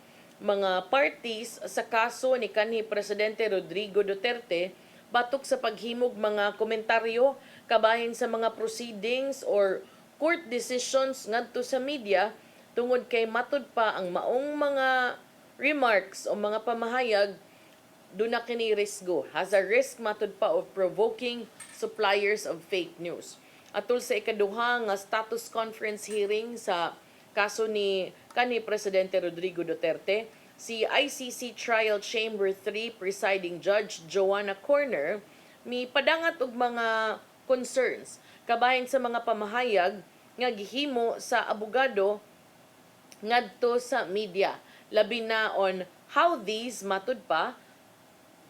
parties sa kaso ni kanhi Presidente Rodrigo Duterte batok sa paghimog mga komentaryo kabahin sa mga proceedings or court decisions ngadto sa media tungod kay matud pa ang maong mga remarks o mga pamahayag duna kini risgo, has a risk matud pa of provoking suppliers of fake news. Atul sa ikaduha nga status conference hearing sa kaso ni kanhi Presidente Rodrigo Duterte, si ICC Trial Chamber 3 Presiding Judge Joanna Corner mi padangat og mga concerns kabahin sa mga pamahayag nga gihimo sa abogado ngadto sa media, labi na on how these matud pa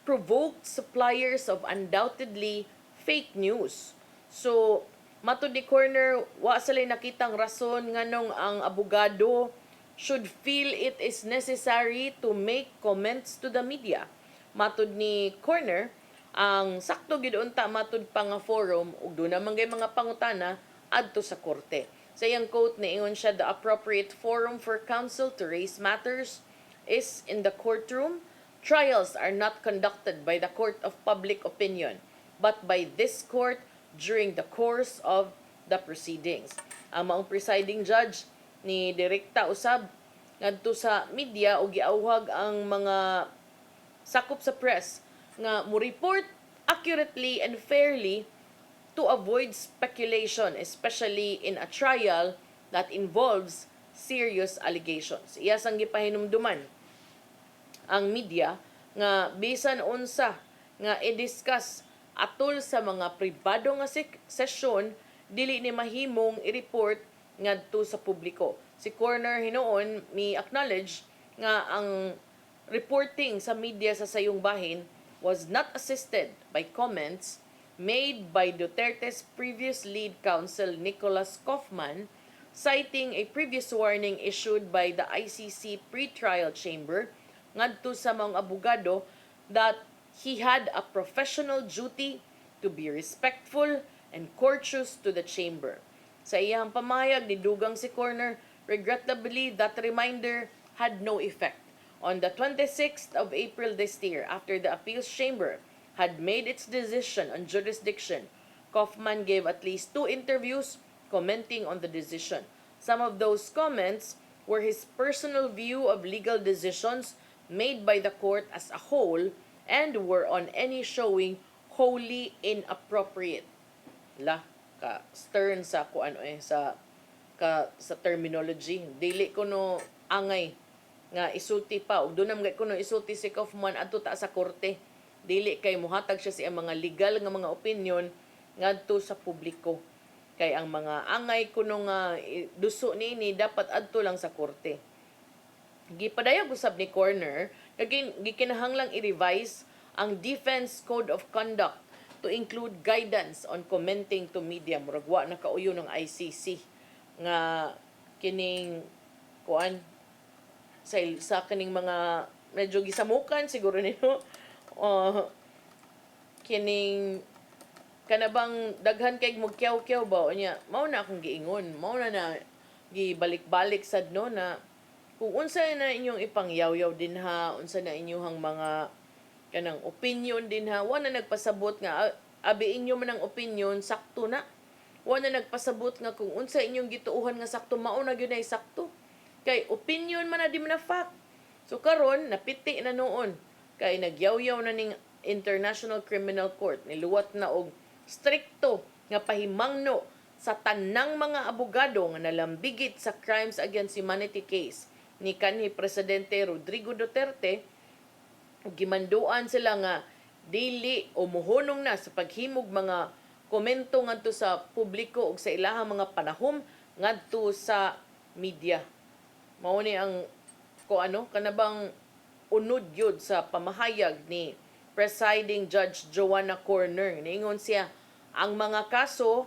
provoked suppliers of undoubtedly fake news. So matud ni Corner, wa sila nakitang rason nganong ang abogado should feel it is necessary to make comments to the media. Matud ni Corner, ang sakto gid unta matud pa nga forum ug do na manggay mga pangutana adto sa korte. Sa iyang quote niingon siya, the appropriate forum for counsel to raise matters is in the courtroom. Trials are not conducted by the court of public opinion, but by this court during the course of the proceedings. Ang maong presiding judge ni direkta usab ngadto sa media o giawhag ang mga sakop sa press nga mo report accurately and fairly to avoid speculation, especially in a trial that involves serious allegations. Iya sang gipahinumduman ang media nga bisan unsa nga i-discuss atol sa mga pribado nga sesyon dili ni mahimong i-report ngadto sa publiko. Si Corner hinuon mi acknowledge nga ang reporting sa media sa sayong bahin was not assisted by comments made by Duterte's previous lead counsel Nicholas Kaufman, citing a previous warning issued by the ICC pretrial chamber ngadto sa mga abogado that he had a professional duty to be respectful and courteous to the chamber. Sa iyang pamayag, nidugang si Corner, regrettably, that reminder had no effect. On the 26th of April this year, after the appeals chamber had made its decision on jurisdiction, Kaufman gave at least 2 interviews commenting on the decision. Some of those comments were his personal view of legal decisions made by the court as a whole and were on any showing wholly inappropriate. Ka stern sa sa terminology. Dili ko no angay nga isulti pa ug dunam gay kuno isulti si Kaufman adto ta sa korte. Dili kay muhatag siya sa mga legal nga mga opinion ngadto sa publiko. Kay ang mga angay kuno nga duso niini dapat adto lang sa korte. Gipadayag usab ni Corner, gikinahanglang i-revise ang Defense Code of Conduct to include guidance on commenting to media. Murag wa na kauyo ng ICC nga kining kuan sa kining mga medyo gisamukan siguro nino kining kanabang daghan kay magkyaw-kyaw ba nya mao na akong giingon mao na gibalik-balik sad no na kung unsa na inyong ipangyaw-yaw din ha, unsa na inyong mga kanang opinion din ha, wala nagpasabot nga abiin nyo man ang opinion sakto na. Wala nagpasabot nga kung unsa inyong gituuhan nga sakto mao na gyud ay sakto. Kay opinion man na di man na fact. So karon napiti na noon kay nagyaw-yaw na ning International Criminal Court niluwat na og strikto nga pahimangno sa tanang mga abogado nga nalambigit sa crimes against humanity case ni kanhi Presidente Rodrigo Duterte, gimanduan sila nga dili o muhunong na sa paghimog mga komento ngadto sa publiko ug sa ilahang mga panahom ngadto sa media. Mao ni ang kanabang unod yun sa pamahayag ni Presiding Judge Joanna Corner. Niingon siya, ang mga kaso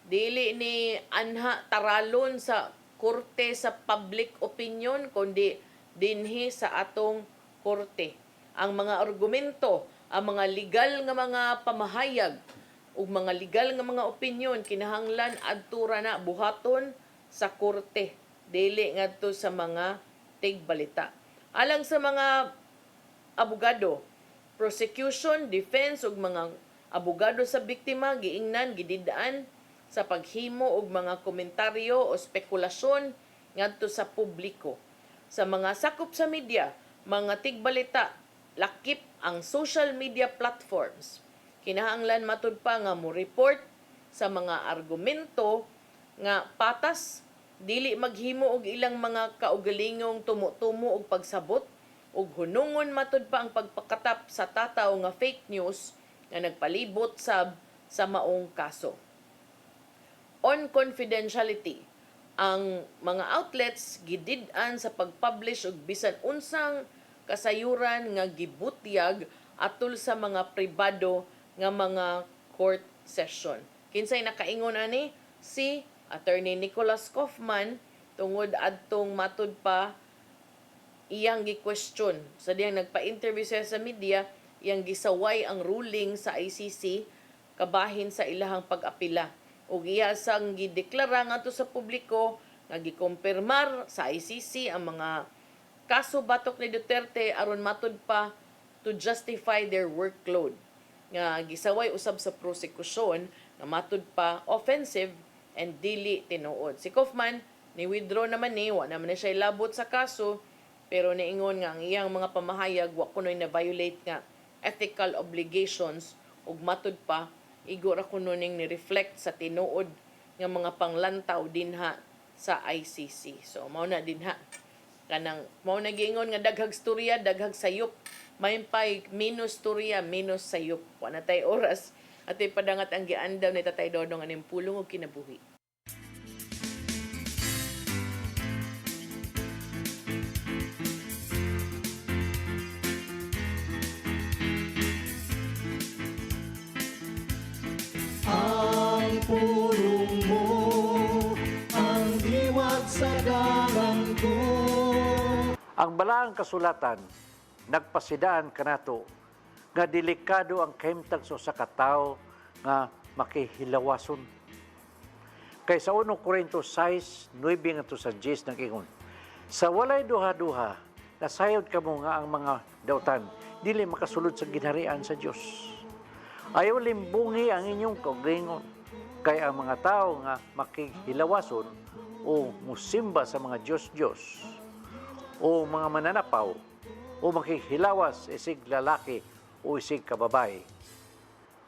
dili ni anha taralon sa korte sa public opinion kundi dinhi sa atong korte. Ang mga argumento, ang mga legal nga mga pamahayag ug mga legal nga mga opinion kinahanglan adtura na buhaton sa korte dili ngadto sa mga tigbalita. Alang sa mga abogado, prosecution, defense ug mga abogado sa biktima giingnan gididaan sa paghimo og mga komentaryo o spekulasyon ngadto sa publiko. Sa mga sakop sa media, mga tigbalita, lakip ang social media platforms. Kinahanglan matud pa nga mo report sa mga argumento nga patas, dili maghimo og ilang mga kaugalingong tumo-tumo og pagsabot ug hunungon matud pa ang pagpakatap sa tataw nga fake news nga nagpalibot sa maong kaso. On confidentiality, ang mga outlets gidid-an sa pag-publish og bisan unsang kasayuran nga gibutyag atol sa mga pribado nga mga court session. Kinsay nakaingon ani? Si Attorney Nicholas Kaufman tungod adtong matud pa iyang gi-question. Sa diyang nagpa-interview siya sa media, iyang gisaway ang ruling sa ICC kabahin sa ilahang pag-apila. Ug iya sang gideklara ngadto sa publiko nga gikumpirmar sa ICC ang mga kaso batok ni Duterte aron matud pa to justify their workload. Nga gisaway usab sa prosekusyon nga matud pa offensive and dili tinuod. Si Kaufman ni withdraw naman wa naman siya ilabot sa kaso pero niingon nga ang iyang mga pamahayag wa kunoy na violate nga ethical obligations ug matud pa igura kuno ning ni-reflect sa tinuod nga mga panglantaw dinha sa ICC. So mao na dinha kanang mao na giingon nga daghag storya daghag sayop may pay minus storya minus sayop wa na tay oras at ipadangat ang giandaw ni Tatay Dodong aning pulong og kinabuhi. pulong mo, ang diwat sa dalang ko. Ang balaang kasulatan, nagpasidaan kanato nga delikado ang kahimtang sa katao nga makihilawason. Kay sa 1 Corinto 6:9 ngadto sa 10 nag-ingon, sa walay duha-duha, nasayod kamo nga ang mga dautan, dili makasulod sa ginharian sa Dios. Ayaw limbungi ang inyong kaugalingon, kay ang mga tao nga makihilawason o musimba sa mga Diyos-Diyos o mga mananapaw o makihilawas isig lalaki o isig kababae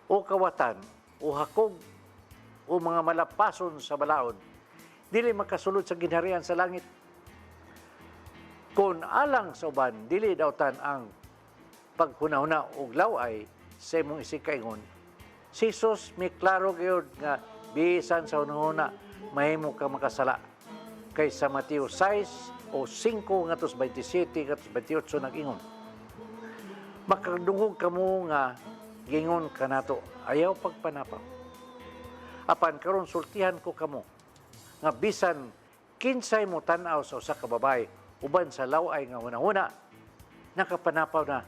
o kawatan o hakog o mga malapason sa balaod, dili makasulod sa ginharian sa langit. Kung alang sa uban, dili dautan ang paghunahuna o laway sa imong isig kaingon, si Jesus may klaro gyud nga bisan sa hunahuna mahimo ka makasala. Kay sa Mateo 6 o 5 ngatos 27 ngatos 28 nag-ingon, makadungog kamo nga gingon kanato, ayaw pagpanapaw. Apan karon sultihan ko kamo nga bisan kinsay mo tan-aw sa usa ka babae uban sa laway nga hunahuna, nakapanapaw na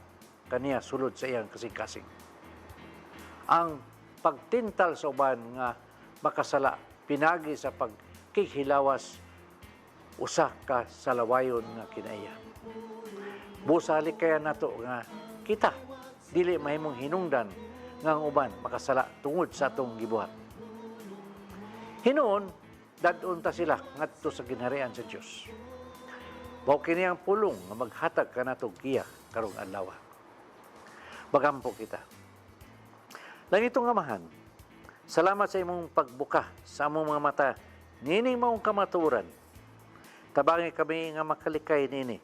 kaniya sulod sa iyang kasing-kasing. Ang pagtintal sa uban nga makasala pinagi sa pagkihilawas usa ka sa lawayon nga kinaiya. Busali kaya nato nga kita dili mahimong hinungdan nga ang uban makasala tungod sa atong gibuhat. Hinuon dadun ta sila ngadto sa ginharian sa Dios. Mao kini ang pulong nga maghatag kanato giya karong adlaw. Bagampo kita. Langitong Amahan, salamat sa imong pagbuka sa among mga mata nining maong kamatuoran. Tabangi kami nga makalikay nini.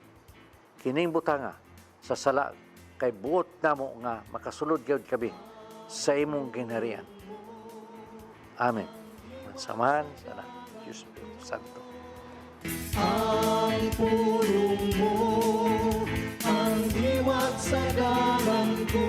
Kining butanga sa sala kay buot namo nga makasulod gyud kami sa imong ginharian. Amen. Samahan sa Diyos Espiritu Santo. Ang pulong mo, ang diwat sa dalang ko.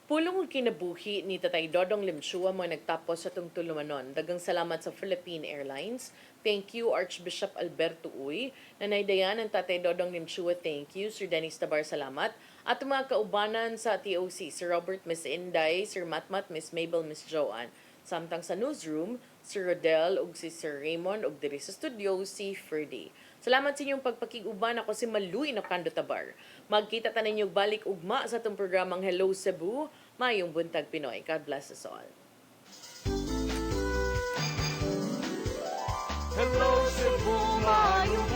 Pulong ug kinabuhi ni Tatay Dodong Limchua mo nagtapos sa itong tulumanon. Dagang salamat sa Philippine Airlines. Thank you, Archbishop Alberto Uy. Nanay Dayan ng Tatay Dodong Limchua, thank you. Sir Dennis Tabar, salamat. At mga kaubanan sa TOC, Sir Robert, Miss Inday, Sir Matmat, Miss Mabel, Miss Joanne. Samtang sa newsroom, Sir Rodel ug si Sir Raymond ug diri sa studio si Ferdy. Salamat sa inyong pagpakiguban. Ako si Maluy na Kando Tabar. Magkita ta ninyo balik ugma sa itong programang Hello Cebu, Mayong Buntag Pinoy. God bless us all. Hello Cebu, mayong